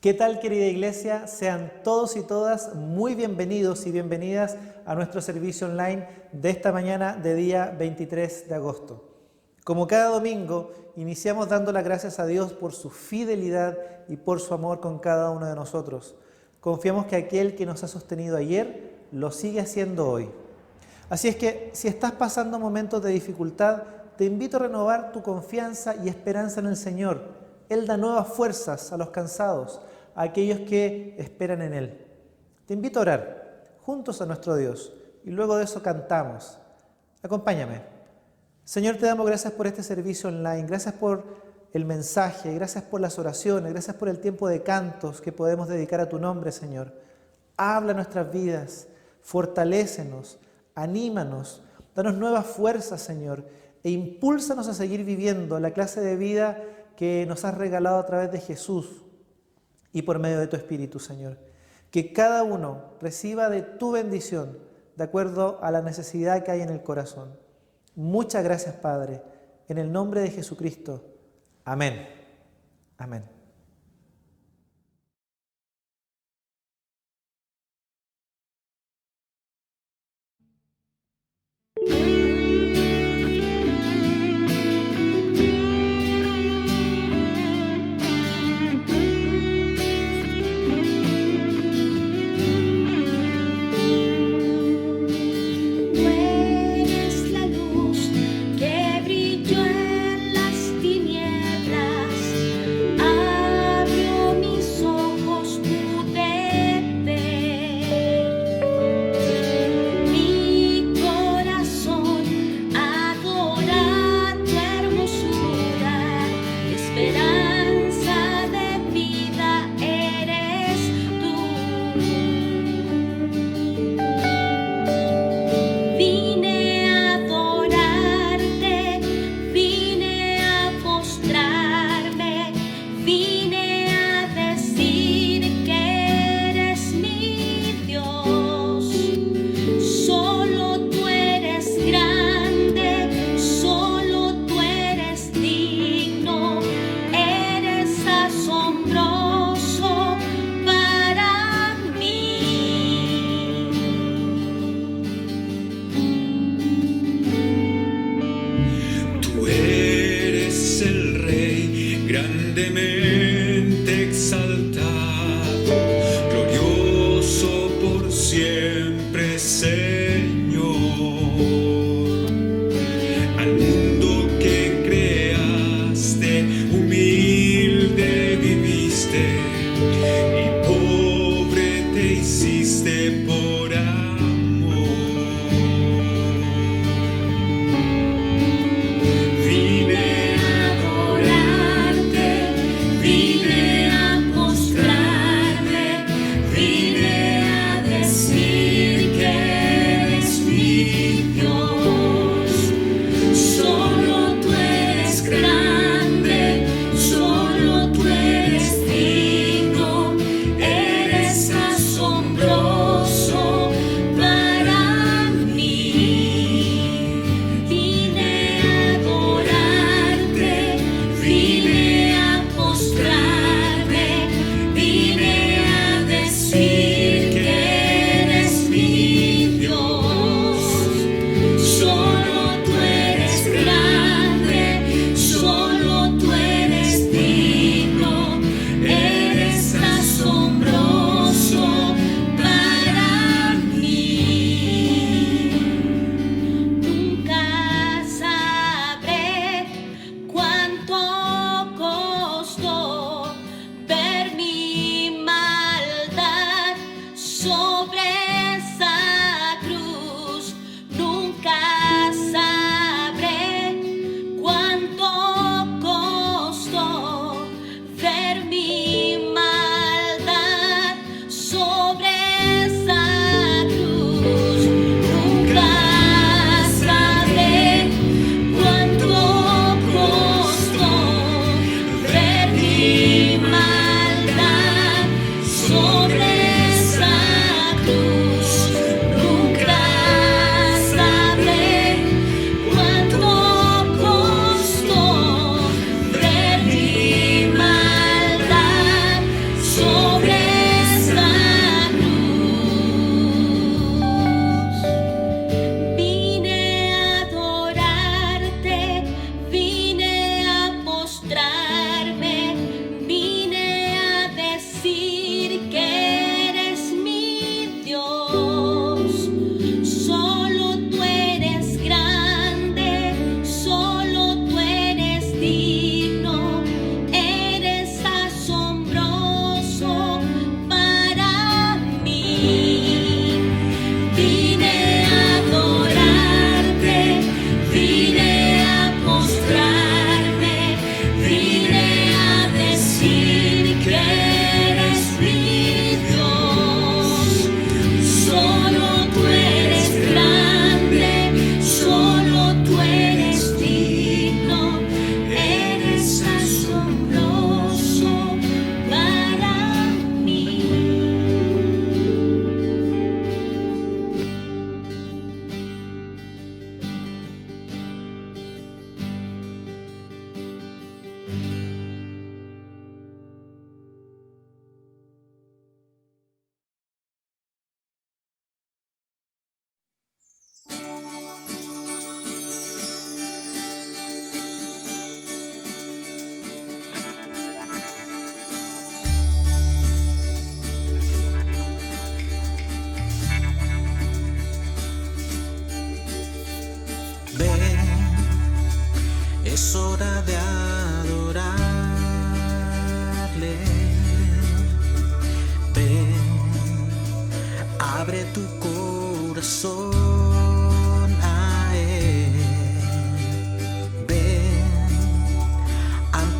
¿Qué tal, querida iglesia? Sean todos y todas muy bienvenidos y bienvenidas a nuestro servicio online de esta mañana de día 23 de agosto. Como cada domingo, iniciamos dando las gracias a Dios por su fidelidad y por su amor con cada uno de nosotros. Confiamos que aquel que nos ha sostenido ayer lo sigue haciendo hoy. Así es que si estás pasando momentos de dificultad, te invito a renovar tu confianza y esperanza en el Señor. Él da nuevas fuerzas a los cansados, a aquellos que esperan en Él. Te invito a orar juntos a nuestro Dios y luego de eso cantamos. Acompáñame. Señor, te damos gracias por este servicio online, gracias por el mensaje, gracias por las oraciones, gracias por el tiempo de cantos que podemos dedicar a tu nombre, Señor. Habla nuestras vidas, fortalécenos, anímanos, danos nuevas fuerzas, Señor, e impúlsanos a seguir viviendo la clase de vida que nos has regalado a través de Jesús y por medio de tu Espíritu, Señor. Que cada uno reciba de tu bendición de acuerdo a la necesidad que hay en el corazón. Muchas gracias, Padre, en el nombre de Jesucristo. Amén. Amén.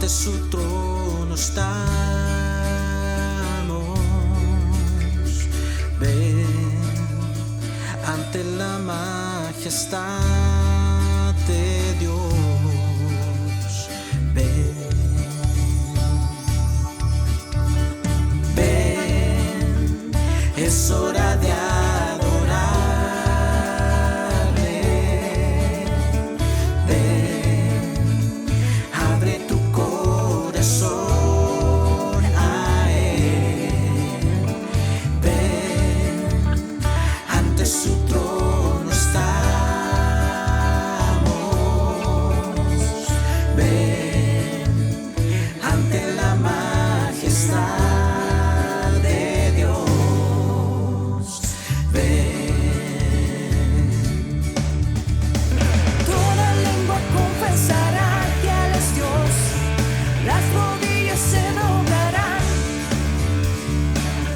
ante su trono estamos. Ven ante la majestad de Dios. Ven, ven, es hora de adorarle. Ven, abre tu corazón a Él. Ven, ante su trono estamos. Ven, ante la majestad de Dios. Ven. Toda lengua confesará que Él es Dios, las rodillas se doblarán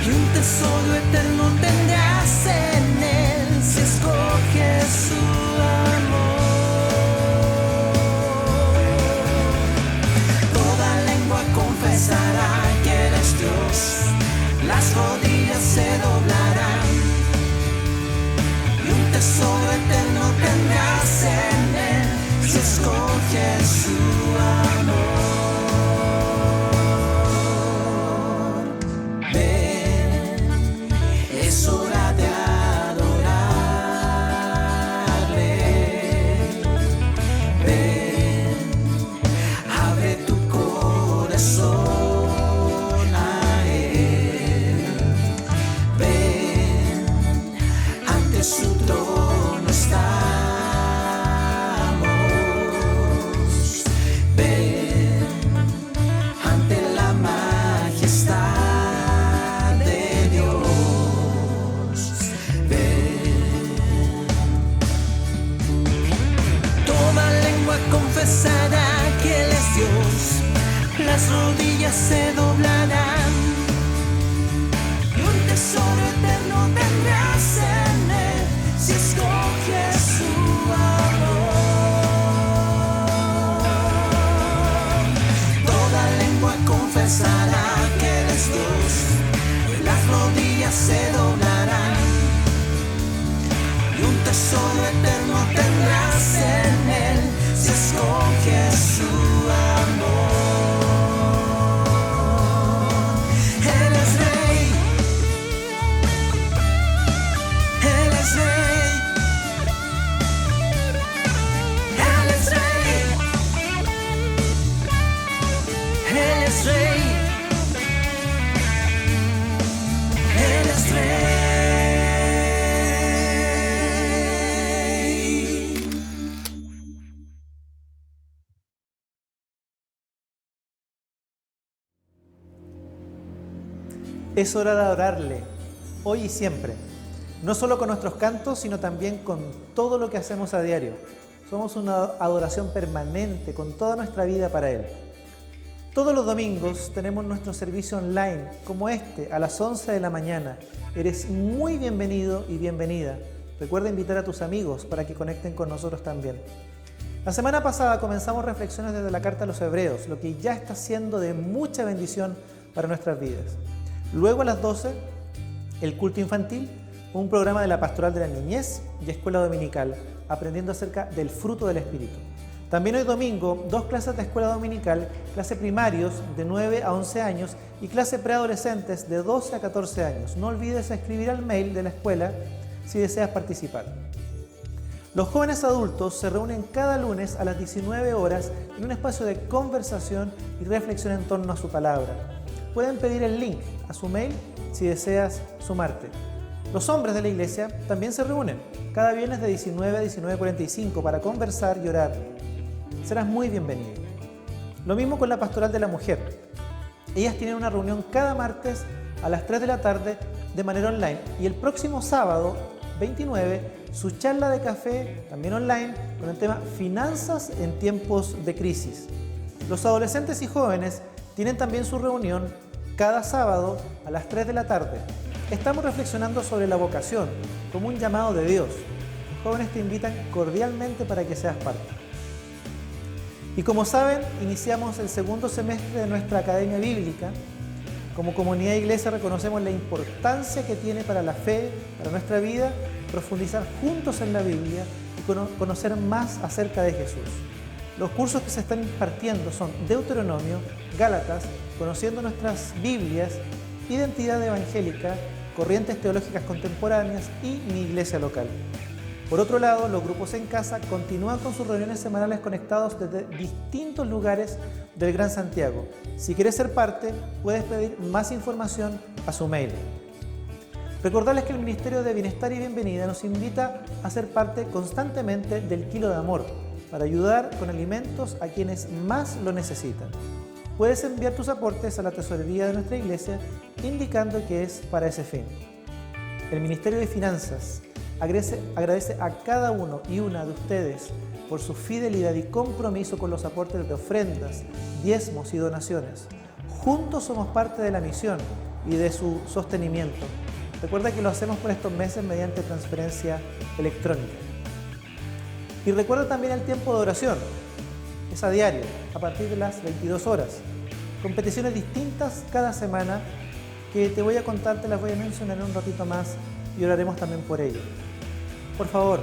y un tesoro eterno tendrás en Él si escoges su amor. Toda lengua confesará que Él es Dios, las rodillas se doblarán y un tesoro eterno tendrás en Él si escoges su amor. Ven, es hora de adorarle. Ven, abre tu corazón a Él. Ven, ante su trono estamos. Ven, ante la majestad de Dios. Ven. Toda lengua confesará que Él es Dios, las rodillas se doblarán y un tesoro eterno tendrás en Él si escoges su amor. Toda lengua confesará que Él es Dios, y las rodillas se doblarán y un tesoro eterno tendrás en Él si escoges su amor. Él es Rey, Él es Rey, Él es Rey, Él es Rey, Él es Rey. Es hora de adorarle, hoy y siempre. No solo con nuestros cantos, sino también con todo lo que hacemos a diario. Somos una adoración permanente con toda nuestra vida para Él. Todos los domingos tenemos nuestro servicio online, como este, a las 11 de la mañana. Eres muy bienvenido y bienvenida. Recuerda invitar a tus amigos para que conecten con nosotros también. La semana pasada comenzamos reflexiones desde la Carta a los Hebreos, lo que ya está siendo de mucha bendición para nuestras vidas. Luego a las 12, el culto infantil, un programa de la Pastoral de la Niñez y Escuela Dominical, aprendiendo acerca del fruto del Espíritu. También hoy domingo, 2 clases de escuela dominical, clase primarios de 9 a 11 años y clase preadolescentes de 12 a 14 años. No olvides escribir al mail de la escuela si deseas participar. Los jóvenes adultos se reúnen cada lunes a las 19 horas en un espacio de conversación y reflexión en torno a su palabra. Pueden pedir el link a su mail si deseas sumarte. Los hombres de la iglesia también se reúnen cada viernes de 19 a 19:45 para conversar y orar. Serás muy bienvenido. Lo mismo con la Pastoral de la Mujer. Ellas tienen una reunión cada martes a las 3 de la tarde de manera online y el próximo sábado 29 su charla de café también online con el tema Finanzas en tiempos de crisis. Los adolescentes y jóvenes tienen también su reunión cada sábado a las 3 de la tarde. Estamos reflexionando sobre la vocación como un llamado de Dios. Los jóvenes te invitan cordialmente para que seas parte. Y como saben, iniciamos el segundo semestre de nuestra Academia Bíblica. Como comunidad de iglesia reconocemos la importancia que tiene para la fe, para nuestra vida, profundizar juntos en la Biblia y conocer más acerca de Jesús. Los cursos que se están impartiendo son Deuteronomio, Gálatas, Conociendo nuestras Biblias, Identidad Evangélica, Corrientes Teológicas Contemporáneas y Mi Iglesia Local. Por otro lado, los grupos en casa continúan con sus reuniones semanales conectados desde distintos lugares del Gran Santiago. Si quieres ser parte, puedes pedir más información a su mail. Recordarles que el Ministerio de Bienestar y Bienvenida nos invita a ser parte constantemente del Kilo de Amor para ayudar con alimentos a quienes más lo necesitan. Puedes enviar tus aportes a la tesorería de nuestra iglesia indicando que es para ese fin. El Ministerio de Finanzas agradece a cada uno y una de ustedes por su fidelidad y compromiso con los aportes de ofrendas, diezmos y donaciones. Juntos somos parte de la misión y de su sostenimiento. Recuerda que lo hacemos por estos meses mediante transferencia electrónica. Y recuerda también el tiempo de oración. Es a diario, a partir de las 22 horas. Con peticiones distintas cada semana que te voy a contar, te las voy a mencionar en un ratito más y oraremos también por ello. Por favor,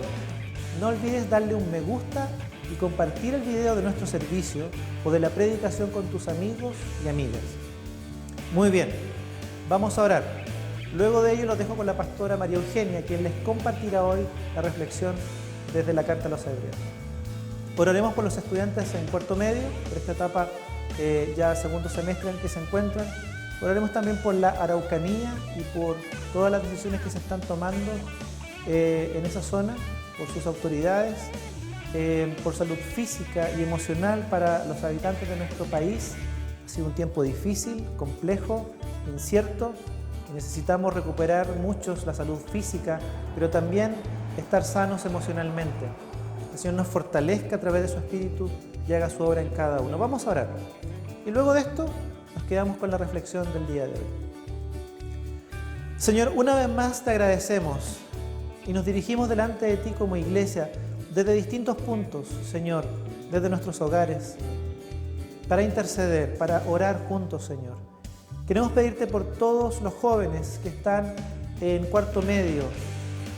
no olvides darle un me gusta y compartir el video de nuestro servicio o de la predicación con tus amigos y amigas. Muy bien, vamos a orar. Luego de ello los dejo con la pastora María Eugenia, quien les compartirá hoy la reflexión desde la Carta a los Hebreos. Oraremos por los estudiantes en cuarto medio, por esta etapa ya segundo semestre en que se encuentran. Oraremos también por la Araucanía y por todas las decisiones que se están tomando en esa zona, por sus autoridades, por salud física y emocional para los habitantes de nuestro país. Ha sido un tiempo difícil, complejo, incierto, y necesitamos recuperar muchos la salud física, pero también estar sanos emocionalmente. Que el Señor nos fortalezca a través de su Espíritu y haga su obra en cada uno. Vamos a orar. Y luego de esto nos quedamos con la reflexión del día de hoy. Señor, una vez más te agradecemos y nos dirigimos delante de ti como iglesia desde distintos puntos, Señor, desde nuestros hogares, para interceder, para orar juntos, Señor. Queremos pedirte por todos los jóvenes que están en cuarto medio,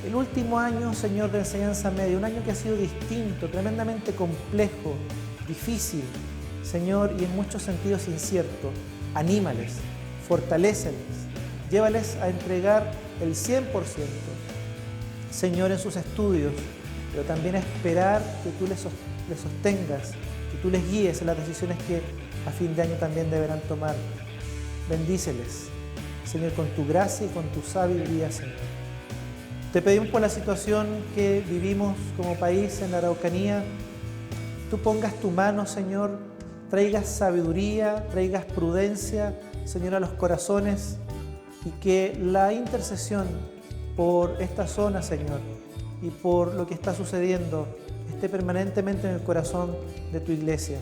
el último año, Señor, de enseñanza media, un año que ha sido distinto, tremendamente complejo, difícil, Señor, y en muchos sentidos incierto. Anímales, fortaléceles, llévales a entregar el 100%, Señor, en sus estudios, pero también a esperar que tú les sostengas, que tú les guíes en las decisiones que a fin de año también deberán tomar. Bendíceles, Señor, con tu gracia y con tu sabiduría, Señor. Te pedimos por la situación que vivimos como país en la Araucanía, tú pongas tu mano, Señor, traigas sabiduría, traigas prudencia, Señor, a los corazones, y que la intercesión por esta zona, Señor, y por lo que está sucediendo, esté permanentemente en el corazón de tu iglesia.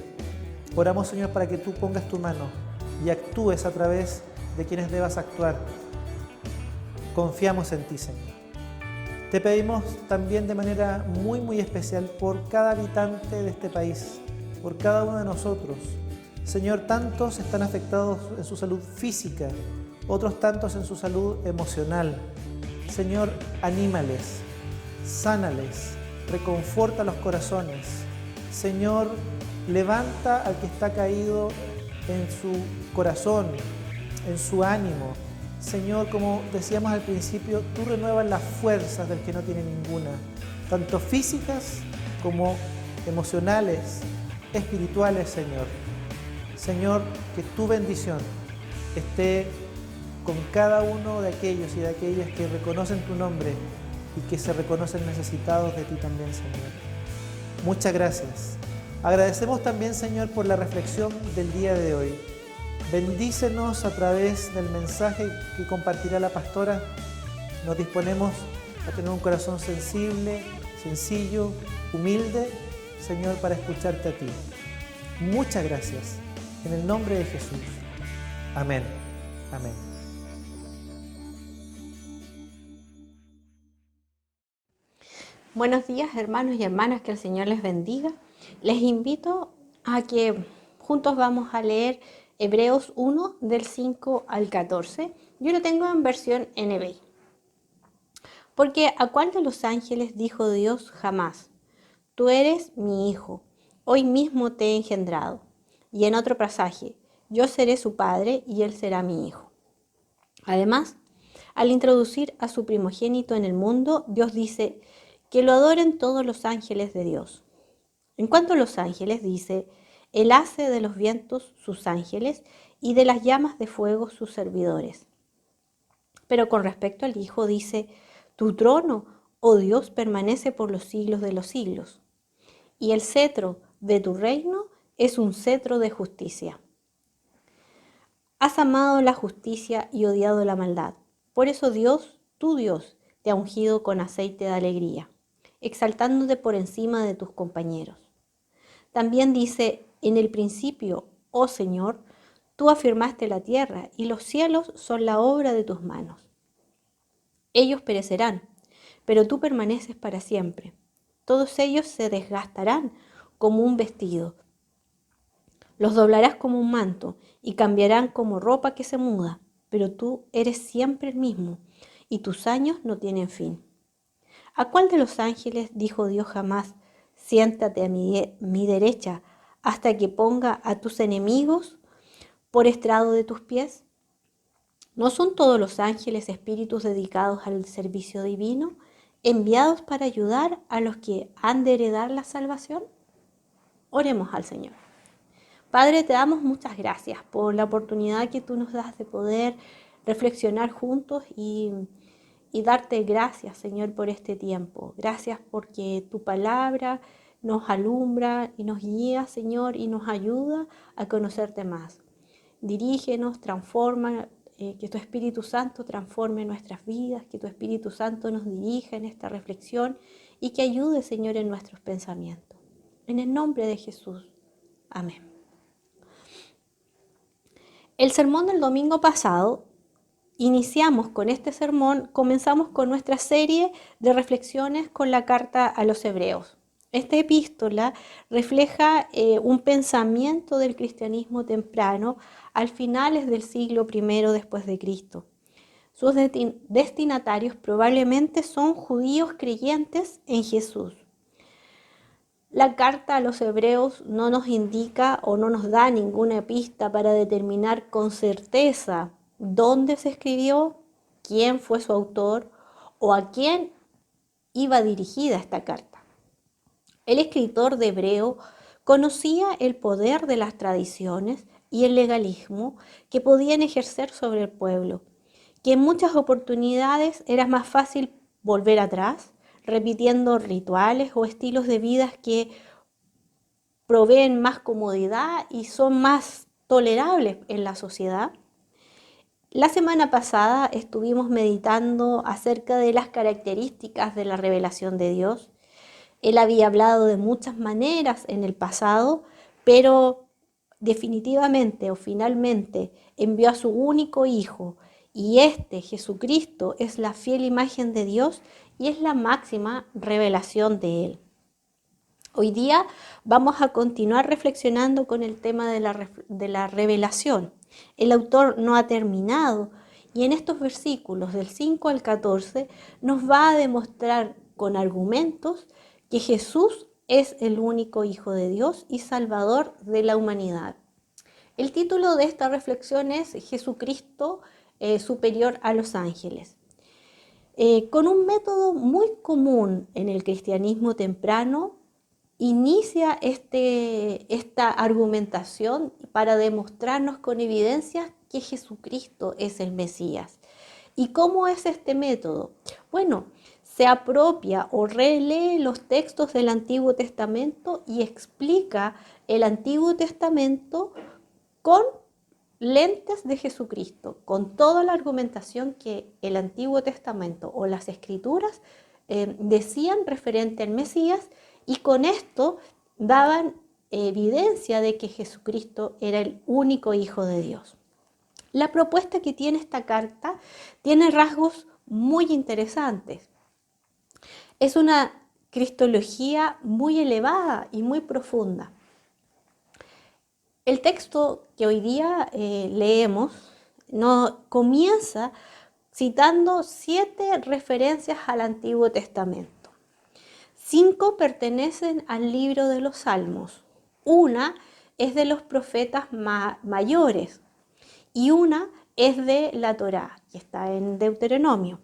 Oramos, Señor, para que tú pongas tu mano y actúes a través de quienes debas actuar. Confiamos en ti, Señor. Te pedimos también de manera muy especial por cada habitante de este país, por cada uno de nosotros. Señor, tantos están afectados en su salud física, otros tantos en su salud emocional. Señor, anímales, sánales, reconforta los corazones. Señor, levanta al que está caído en su corazón, en su ánimo. Señor, como decíamos al principio, tú renuevas las fuerzas del que no tiene ninguna, tanto físicas como emocionales, espirituales, Señor. Señor, que tu bendición esté con cada uno de aquellos y de aquellas que reconocen tu nombre y que se reconocen necesitados de ti también, Señor. Muchas gracias. Agradecemos también, Señor, por la reflexión del día de hoy. Bendícenos a través del mensaje que compartirá la pastora. Nos disponemos a tener un corazón sensible, sencillo, humilde, Señor, para escucharte a ti. Muchas gracias. En el nombre de Jesús. Amén. Amén. Buenos días, hermanos y hermanas, que el Señor les bendiga. Les invito a que juntos vamos a leer Hebreos 1 del 5 al 14. Yo lo tengo en versión NBI. Porque ¿a cuál de los ángeles dijo Dios jamás? Tú eres mi hijo, hoy mismo te he engendrado. Y en otro pasaje, yo seré su padre y él será mi hijo. Además, al introducir a su primogénito en el mundo, Dios dice que lo adoren todos los ángeles de Dios. En cuanto a los ángeles, dice, Él hace de los vientos sus ángeles y de las llamas de fuego sus servidores. Pero con respecto al Hijo, dice, tu trono, oh Dios, permanece por los siglos de los siglos. Y el cetro de tu reino es un cetro de justicia. Has amado la justicia y odiado la maldad. Por eso Dios, tu Dios, te ha ungido con aceite de alegría, exaltándote por encima de tus compañeros. También dice, en el principio, oh Señor, tú afirmaste la tierra y los cielos son la obra de tus manos. Ellos perecerán, pero tú permaneces para siempre. Todos ellos se desgastarán como un vestido. Los doblarás como un manto y cambiarán como ropa que se muda, pero tú eres siempre el mismo y tus años no tienen fin. ¿A cuál de los ángeles dijo Dios jamás, siéntate a mi derecha hasta que ponga a tus enemigos por estrado de tus pies? ¿No son todos los ángeles espíritus dedicados al servicio divino, enviados para ayudar a los que han de heredar la salvación? Oremos al Señor. Padre, te damos muchas gracias por la oportunidad que tú nos das de poder reflexionar juntos y darte gracias, Señor, por este tiempo. Gracias porque tu palabra nos alumbra y nos guía, Señor, y nos ayuda a conocerte más. Dirígenos, transforma, que tu Espíritu Santo transforme nuestras vidas, que tu Espíritu Santo nos dirija en esta reflexión y que ayude, Señor, en nuestros pensamientos. En el nombre de Jesús. Amén. El sermón del domingo pasado, iniciamos con este sermón, comenzamos con nuestra serie de reflexiones con la carta a los Hebreos. Esta epístola refleja un pensamiento del cristianismo temprano al finales del siglo I después de Cristo. Sus destinatarios probablemente son judíos creyentes en Jesús. La carta a los Hebreos no nos indica o no nos da ninguna pista para determinar con certeza dónde se escribió, quién fue su autor o a quién iba dirigida esta carta. El escritor de Hebreo conocía el poder de las tradiciones y el legalismo que podían ejercer sobre el pueblo, que en muchas oportunidades era más fácil volver atrás, repitiendo rituales o estilos de vida que proveen más comodidad y son más tolerables en la sociedad. La semana pasada estuvimos meditando acerca de las características de la revelación de Dios. Él había hablado de muchas maneras en el pasado, pero definitivamente o finalmente envió a su único Hijo, y este, Jesucristo, es la fiel imagen de Dios y es la máxima revelación de Él. Hoy día vamos a continuar reflexionando con el tema de la revelación. El autor no ha terminado y en estos versículos del 5 al 14 nos va a demostrar con argumentos que Jesús es el único Hijo de Dios y Salvador de la humanidad. El título de esta reflexión es Jesucristo superior a los ángeles. Con un método muy común en el cristianismo temprano, inicia esta argumentación para demostrarnos con evidencias que Jesucristo es el Mesías. ¿Y cómo es este método? Bueno, se apropia o relee los textos del Antiguo Testamento y explica el Antiguo Testamento con lentes de Jesucristo, con toda la argumentación que el Antiguo Testamento o las Escrituras decían referente al Mesías, y con esto daban evidencia de que Jesucristo era el único Hijo de Dios. La propuesta que tiene esta carta tiene rasgos muy interesantes. Es una cristología muy elevada y muy profunda. El texto que hoy día leemos comienza citando 7 referencias al Antiguo Testamento. 5 pertenecen al libro de los Salmos, una es de los profetas mayores y una es de la Torá, que está en Deuteronomio.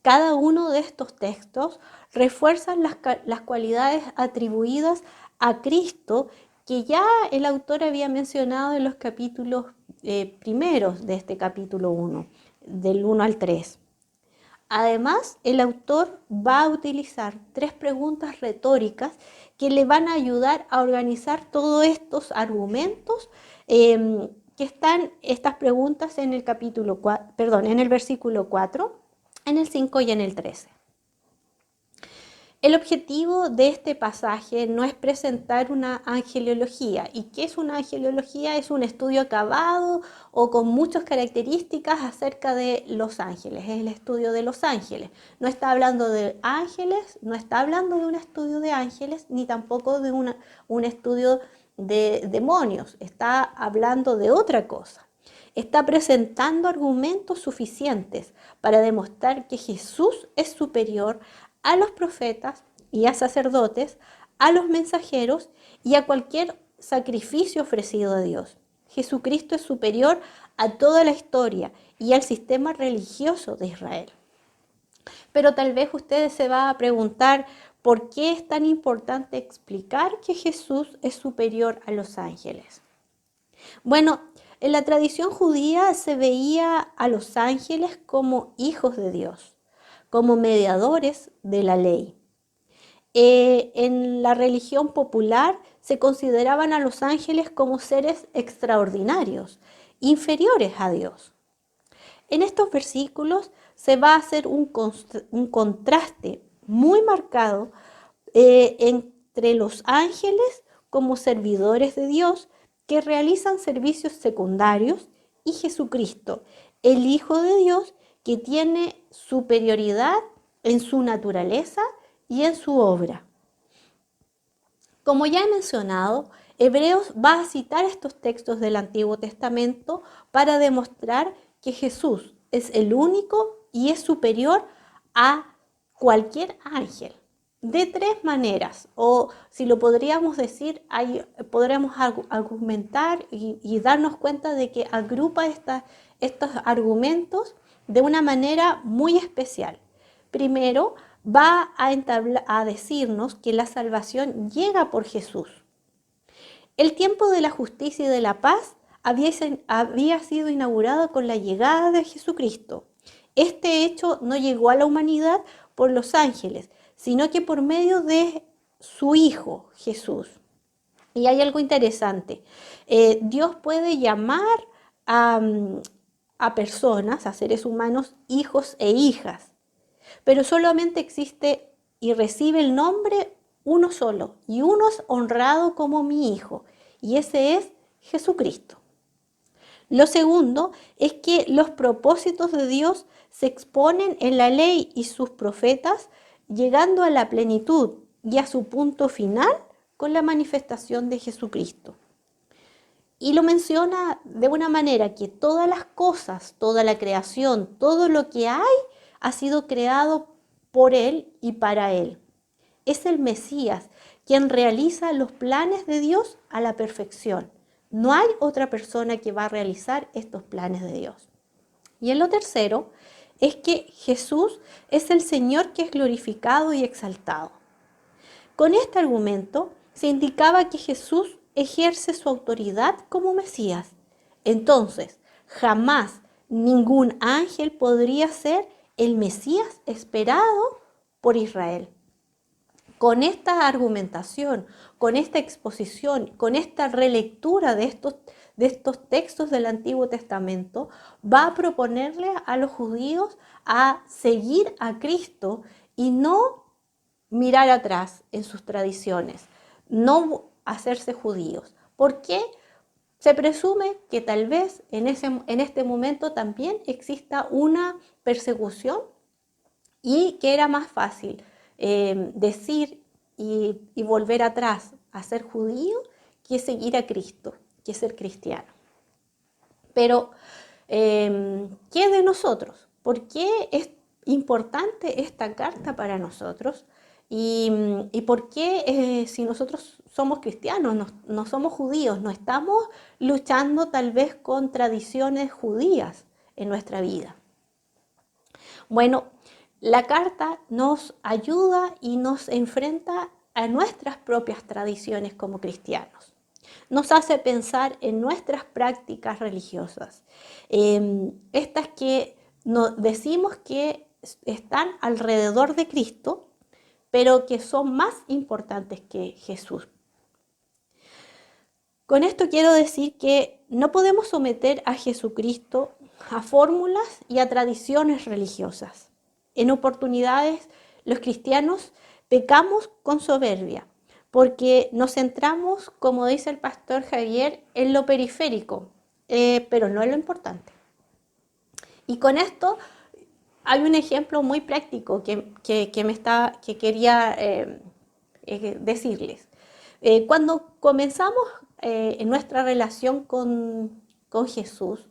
Cada uno de estos textos refuerzan las cualidades atribuidas a Cristo que ya el autor había mencionado en los capítulos primeros de este capítulo 1, del 1 al 3. Además, el autor va a utilizar 3 preguntas retóricas que le van a ayudar a organizar todos estos argumentos que están estas preguntas en el en el versículo 4, en el 5 y en el 13. El objetivo de este pasaje no es presentar una angeliología. ¿Y qué es una angeliología? Es un estudio acabado o con muchas características acerca de los ángeles. Es el estudio de los ángeles. No está hablando de ángeles, no está hablando de un estudio de ángeles, ni tampoco de un estudio de demonios. Está hablando de otra cosa. Está presentando argumentos suficientes para demostrar que Jesús es superior a los profetas y a sacerdotes, a los mensajeros y a cualquier sacrificio ofrecido a Dios. Jesucristo es superior a toda la historia y al sistema religioso de Israel. Pero tal vez ustedes se van a preguntar por qué es tan importante explicar que Jesús es superior a los ángeles. Bueno, en la tradición judía se veía a los ángeles como hijos de Dios, como mediadores de la ley. En la religión popular se consideraban a los ángeles como seres extraordinarios, inferiores a Dios. En estos versículos se va a hacer un contraste muy marcado entre los ángeles como servidores de Dios que realizan servicios secundarios y Jesucristo, el Hijo de Dios, que tiene superioridad en su naturaleza y en su obra. Como ya he mencionado, Hebreos va a citar estos textos del Antiguo Testamento para demostrar que Jesús es el único y es superior a cualquier ángel. De 3 maneras, o si lo podríamos decir, podremos argumentar y darnos cuenta de que agrupa estos argumentos de una manera muy especial. Primero, va a decirnos que la salvación llega por Jesús. El tiempo de la justicia y de la paz había sido inaugurado con la llegada de Jesucristo. Este hecho no llegó a la humanidad por los ángeles, sino que por medio de su Hijo, Jesús. Y hay algo interesante. Dios puede llamar a personas, a seres humanos, hijos e hijas, pero solamente existe y recibe el nombre uno solo, y uno es honrado como mi Hijo, y ese es Jesucristo. Lo segundo es que los propósitos de Dios se exponen en la ley y sus profetas, llegando a la plenitud y a su punto final con la manifestación de Jesucristo. Y lo menciona de una manera que todas las cosas, toda la creación, todo lo que hay, ha sido creado por Él y para Él. Es el Mesías quien realiza los planes de Dios a la perfección. No hay otra persona que va a realizar estos planes de Dios. Y en lo tercero es que Jesús es el Señor que es glorificado y exaltado. Con este argumento se indicaba que Jesús ejerce su autoridad como Mesías. Entonces, jamás ningún ángel podría ser el Mesías esperado por Israel. Con esta argumentación, con esta exposición, con esta relectura de estos textos del Antiguo Testamento, va a proponerle a los judíos a seguir a Cristo y no mirar atrás en sus tradiciones, no hacerse judíos. ¿Por qué? Se presume que tal vez en este momento también exista una persecución y que era más fácil decir y volver atrás a ser judío que seguir a Cristo. que ser cristiano. Pero, ¿qué de nosotros? ¿Por qué es importante esta carta para nosotros? ¿Y por qué si nosotros somos cristianos, no somos judíos, no estamos luchando tal vez con tradiciones judías en nuestra vida? Bueno, la carta nos ayuda y nos enfrenta a nuestras propias tradiciones como cristianos. Nos hace pensar en nuestras prácticas religiosas, estas que decimos que están alrededor de Cristo, pero que son más importantes que Jesús. Con esto quiero decir que no podemos someter a Jesucristo a fórmulas y a tradiciones religiosas. En oportunidades, los cristianos pecamos con soberbia, porque nos centramos, como dice el pastor Javier, en lo periférico, pero no en lo importante. Y con esto hay un ejemplo muy práctico que quería decirles. Cuando comenzamos en nuestra relación con Jesús,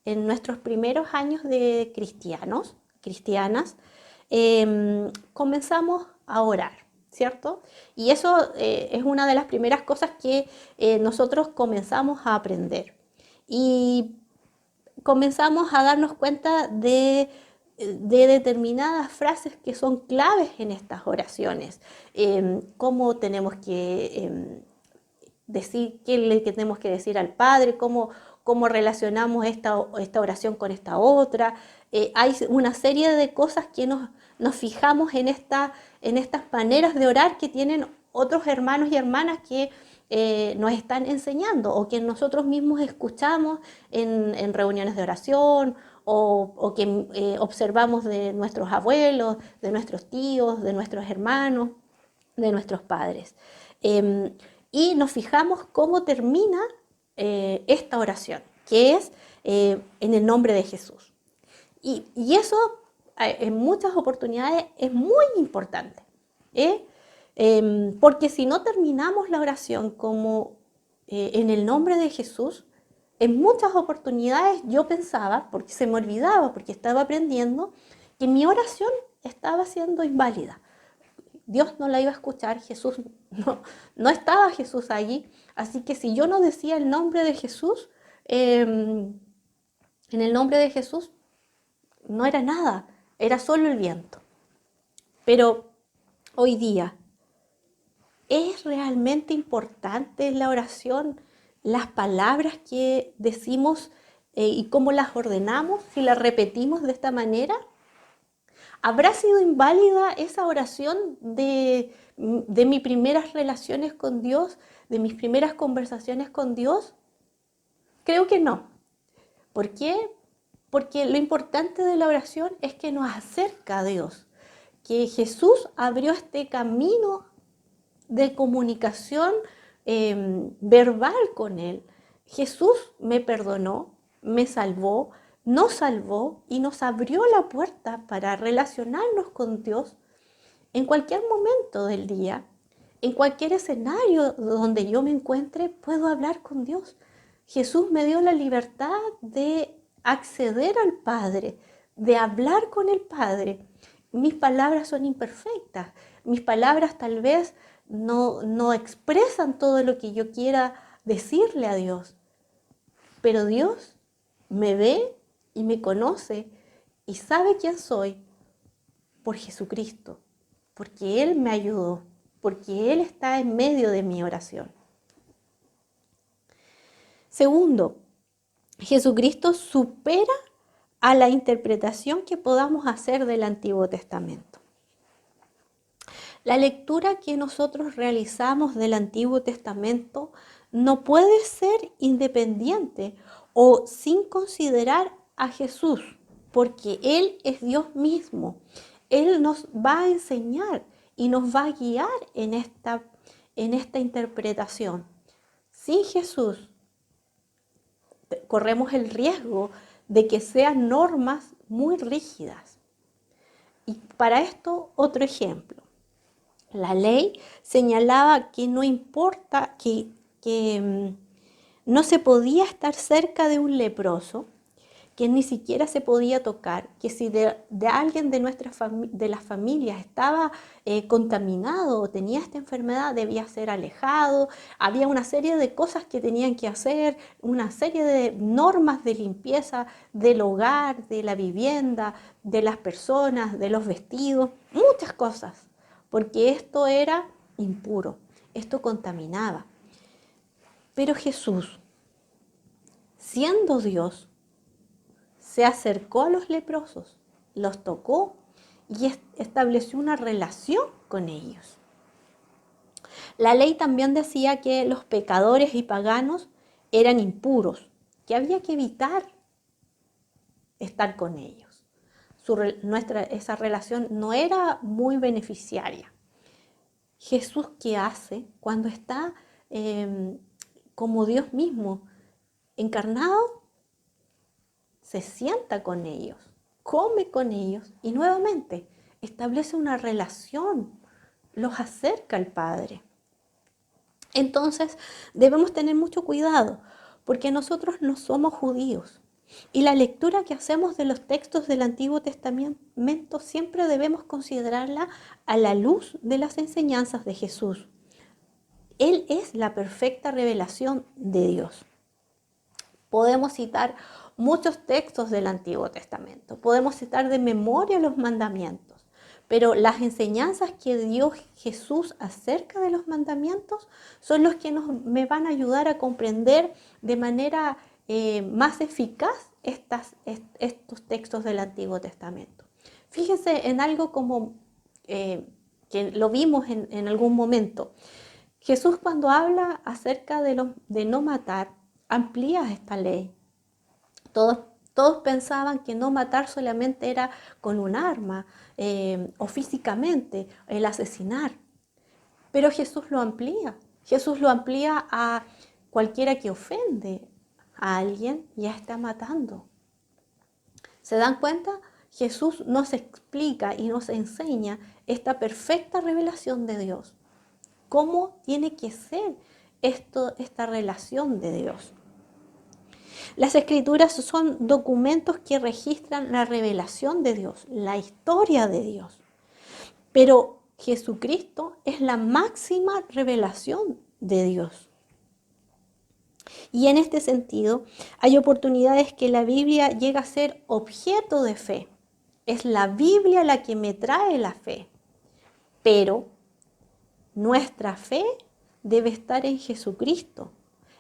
en nuestros primeros años de cristianas, comenzamos a orar, ¿cierto? Y eso es una de las primeras cosas que nosotros comenzamos a aprender. Y comenzamos a darnos cuenta de determinadas frases que son claves en estas oraciones. Cómo tenemos que decir, qué le tenemos que decir al Padre, cómo relacionamos esta oración con esta otra. Hay una serie de cosas que nos fijamos en estas maneras de orar que tienen otros hermanos y hermanas que nos están enseñando o que nosotros mismos escuchamos en reuniones de oración o que observamos de nuestros abuelos, de nuestros tíos, de nuestros hermanos, de nuestros padres. Y nos fijamos cómo termina esta oración, que es en el nombre de Jesús. Y eso en muchas oportunidades es muy importante, porque si no terminamos la oración como en el nombre de Jesús, en muchas oportunidades yo pensaba, porque se me olvidaba, porque estaba aprendiendo, que mi oración estaba siendo inválida. Dios no la iba a escuchar, Jesús no estaba Jesús allí, así que si yo no decía el nombre de Jesús, en el nombre de Jesús no era nada, era solo el viento. Pero hoy día, ¿es realmente importante la oración, las palabras que decimos y cómo las ordenamos, si las repetimos de esta manera? ¿Habrá sido inválida esa oración de mis primeras relaciones con Dios, de mis primeras conversaciones con Dios? Creo que no. ¿Por qué? Porque lo importante de la oración es que nos acerca a Dios, que Jesús abrió este camino de comunicación verbal con Él. Jesús me perdonó, me salvó, nos salvó y nos abrió la puerta para relacionarnos con Dios en cualquier momento del día, en cualquier escenario donde yo me encuentre, puedo hablar con Dios. Jesús me dio la libertad de acceder al Padre, de hablar con el Padre. Mis palabras son imperfectas, mis palabras tal vez no expresan todo lo que yo quiera decirle a Dios, pero Dios me ve y me conoce y sabe quién soy por Jesucristo, porque Él me ayudó, porque Él está en medio de mi oración. Segundo, Jesucristo supera a la interpretación que podamos hacer del Antiguo Testamento. La lectura que nosotros realizamos del Antiguo Testamento no puede ser independiente o sin considerar a Jesús, porque Él es Dios mismo. Él nos va a enseñar y nos va a guiar en esta interpretación. Sin Jesús corremos el riesgo de que sean normas muy rígidas. Y para esto, otro ejemplo. La ley señalaba que no importa que No se podía estar cerca de un leproso, que ni siquiera se podía tocar, que si de alguien de las familias estaba contaminado o tenía esta enfermedad, debía ser alejado. Había una serie de cosas que tenían que hacer, una serie de normas de limpieza del hogar, de la vivienda, de las personas, de los vestidos, muchas cosas, porque esto era impuro, esto contaminaba. Pero Jesús, siendo Dios, se acercó a los leprosos, los tocó y estableció una relación con ellos. La ley también decía que los pecadores y paganos eran impuros, que había que evitar estar con ellos. Esa relación no era muy beneficiaria. Jesús, ¿qué hace cuando está como Dios mismo encarnado? Se sienta con ellos, come con ellos y nuevamente establece una relación, los acerca al Padre. Entonces debemos tener mucho cuidado porque nosotros no somos judíos y la lectura que hacemos de los textos del Antiguo Testamento siempre debemos considerarla a la luz de las enseñanzas de Jesús. Él es la perfecta revelación de Dios. Podemos citar muchos textos del Antiguo Testamento, podemos citar de memoria los mandamientos, pero las enseñanzas que dio Jesús acerca de los mandamientos son los que me van a ayudar a comprender de manera más eficaz estos textos del Antiguo Testamento. Fíjense en algo como que lo vimos en algún momento. Jesús, cuando habla acerca de no matar, amplía esta ley. Todos pensaban que no matar solamente era con un arma o físicamente, el asesinar. Pero Jesús lo amplía. Jesús lo amplía a cualquiera que ofende a alguien, ya está matando. ¿Se dan cuenta? Jesús nos explica y nos enseña esta perfecta revelación de Dios. ¿Cómo tiene que ser esta relación de Dios? Las Escrituras son documentos que registran la revelación de Dios, la historia de Dios. Pero Jesucristo es la máxima revelación de Dios. Y en este sentido, hay oportunidades que la Biblia llega a ser objeto de fe. Es la Biblia la que me trae la fe. Pero nuestra fe debe estar en Jesucristo.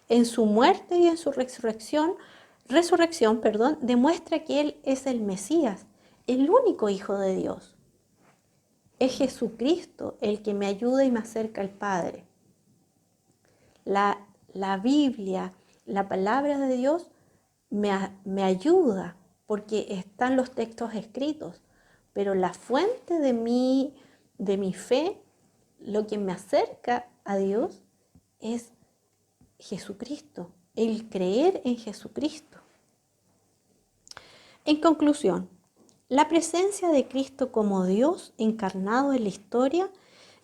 En su muerte y en su resurrección, demuestra que Él es el Mesías, el único Hijo de Dios. Es Jesucristo el que me ayuda y me acerca al Padre. La Biblia, la palabra de Dios, me ayuda porque están los textos escritos, pero la fuente de mi fe, lo que me acerca a Dios, es Jesucristo, el creer en Jesucristo. En conclusión, la presencia de Cristo como Dios encarnado en la historia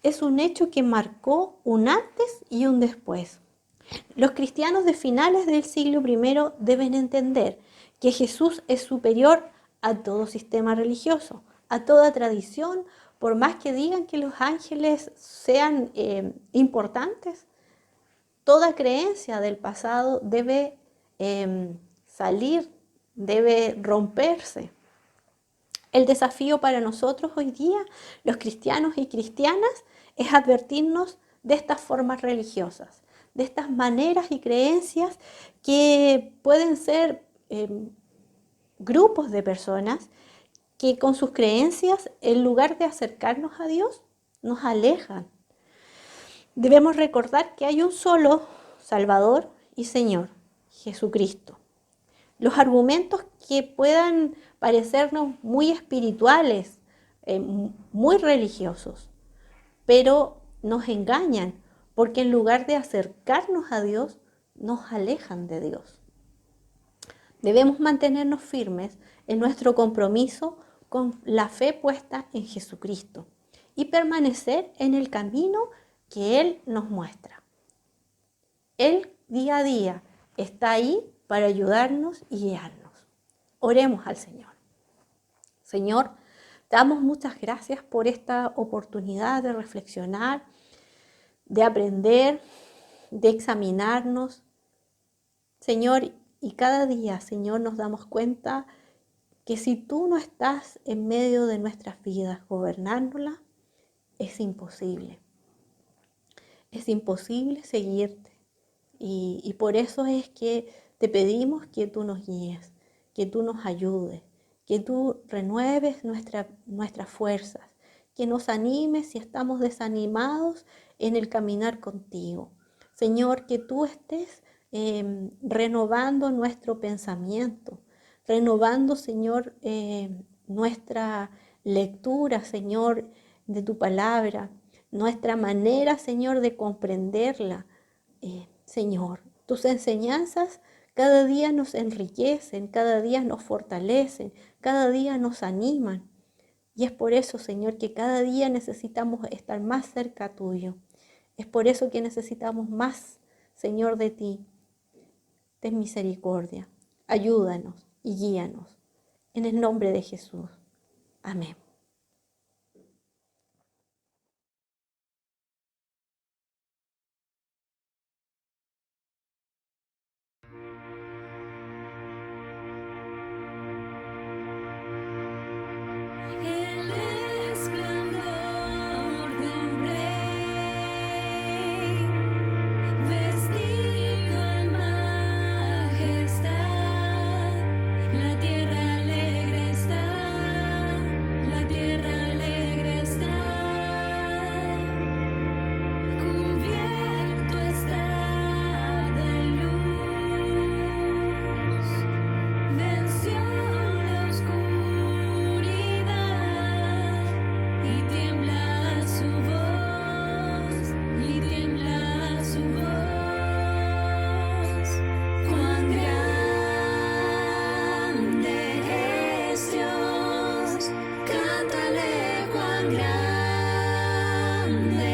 es un hecho que marcó un antes y un después. Los cristianos de finales del siglo I deben entender que Jesús es superior a todo sistema religioso, a toda tradición, por más que digan que los ángeles sean importantes. Toda creencia del pasado debe salir, debe romperse. El desafío para nosotros hoy día, los cristianos y cristianas, es advertirnos de estas formas religiosas, de estas maneras y creencias que pueden ser grupos de personas que con sus creencias, en lugar de acercarnos a Dios, nos alejan. Debemos recordar que hay un solo Salvador y Señor, Jesucristo. Los argumentos que puedan parecernos muy espirituales, muy religiosos, pero nos engañan porque en lugar de acercarnos a Dios, nos alejan de Dios. Debemos mantenernos firmes en nuestro compromiso con la fe puesta en Jesucristo y permanecer en el camino que Él nos muestra. Él día a día está ahí para ayudarnos y guiarnos. Oremos al Señor. Señor, te damos muchas gracias por esta oportunidad de reflexionar, de aprender, de examinarnos. Señor, y cada día, Señor, nos damos cuenta que si tú no estás en medio de nuestras vidas gobernándolas, es imposible. Es imposible seguirte. Y por eso es que te pedimos que tú nos guíes, que tú nos ayudes, que tú renueves nuestras fuerzas, que nos animes si estamos desanimados en el caminar contigo. Señor, que tú estés renovando nuestro pensamiento, renovando, Señor, nuestra lectura, Señor, de tu palabra, nuestra manera, Señor, de comprenderla. Señor, tus enseñanzas cada día nos enriquecen, cada día nos fortalecen, cada día nos animan. Y es por eso, Señor, que cada día necesitamos estar más cerca tuyo. Es por eso que necesitamos más, Señor, de ti. Ten misericordia, ayúdanos y guíanos. En el nombre de Jesús. Amén. El esplendor de un rey, vestido en majestad, la tierra alegre está, la tierra alegre está, cubierto está de luz, venció la oscuridad y tiembla su voz, y tiembla su voz. Cuán grande es Dios, cántale cuán grande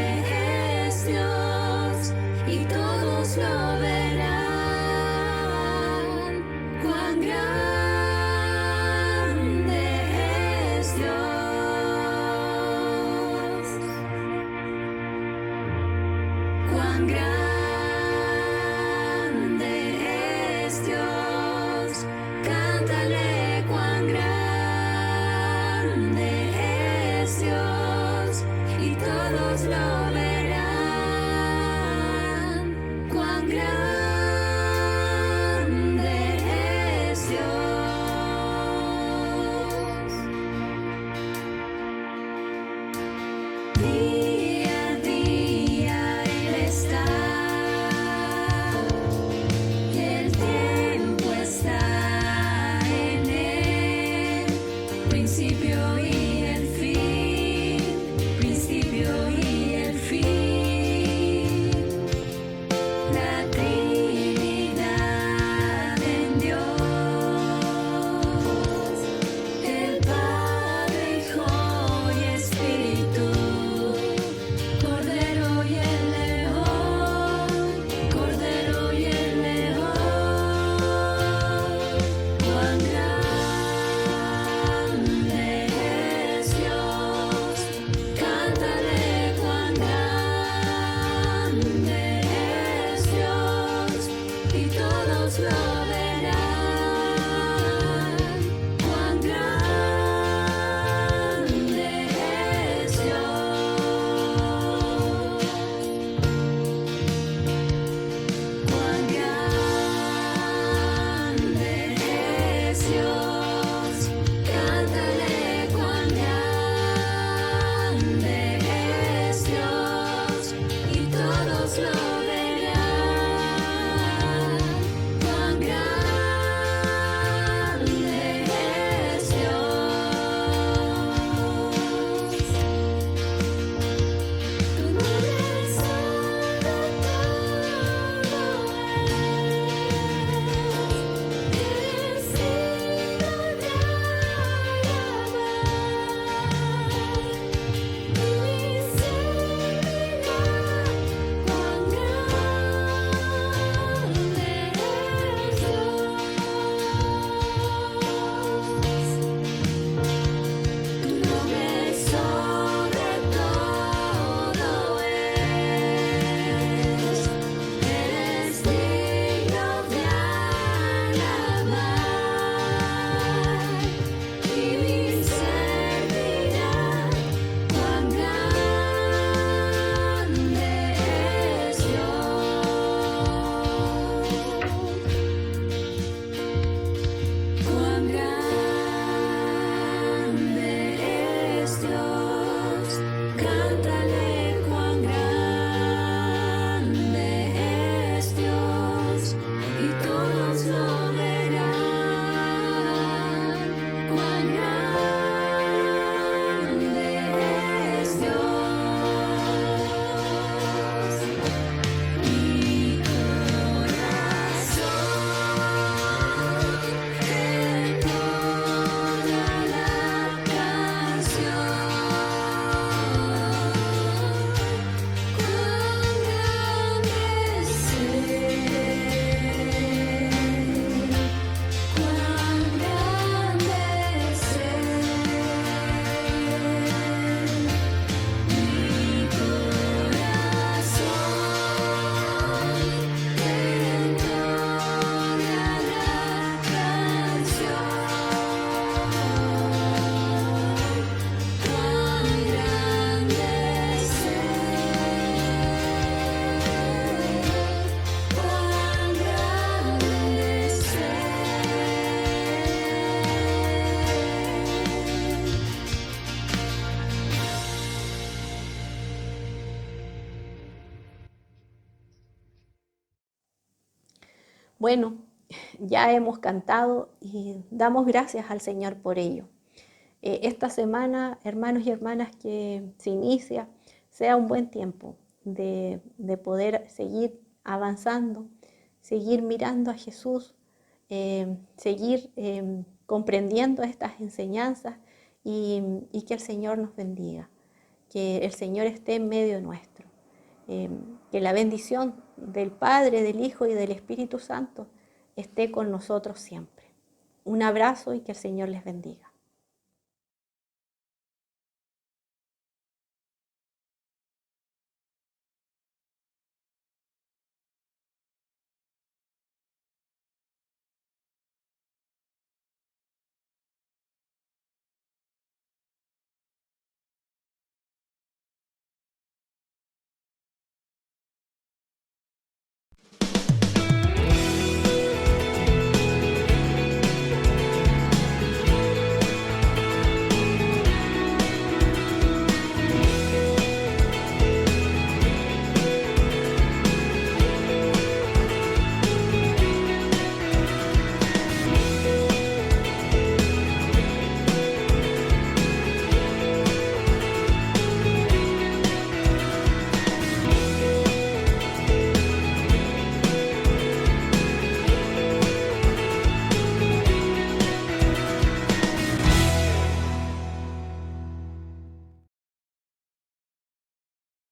es Dios, y todos lo verán. Cuán grande es Dios. Cuán grande es Dios, cántale cuán grande es Dios, y todos lo verán. Cuán grande es Dios. Día a día Él está, el tiempo está en Él, principio y el fin, principio y el fin. La Trinidad en Dios, Bueno, ya hemos cantado y damos gracias al Señor por ello. Esta semana, hermanos y hermanas, que se inicia, sea un buen tiempo de poder seguir avanzando, seguir mirando a Jesús, seguir comprendiendo estas enseñanzas y que el Señor nos bendiga, que el Señor esté en medio nuestro, que la bendición del Padre, del Hijo y del Espíritu Santo esté con nosotros siempre. Un abrazo y que el Señor les bendiga.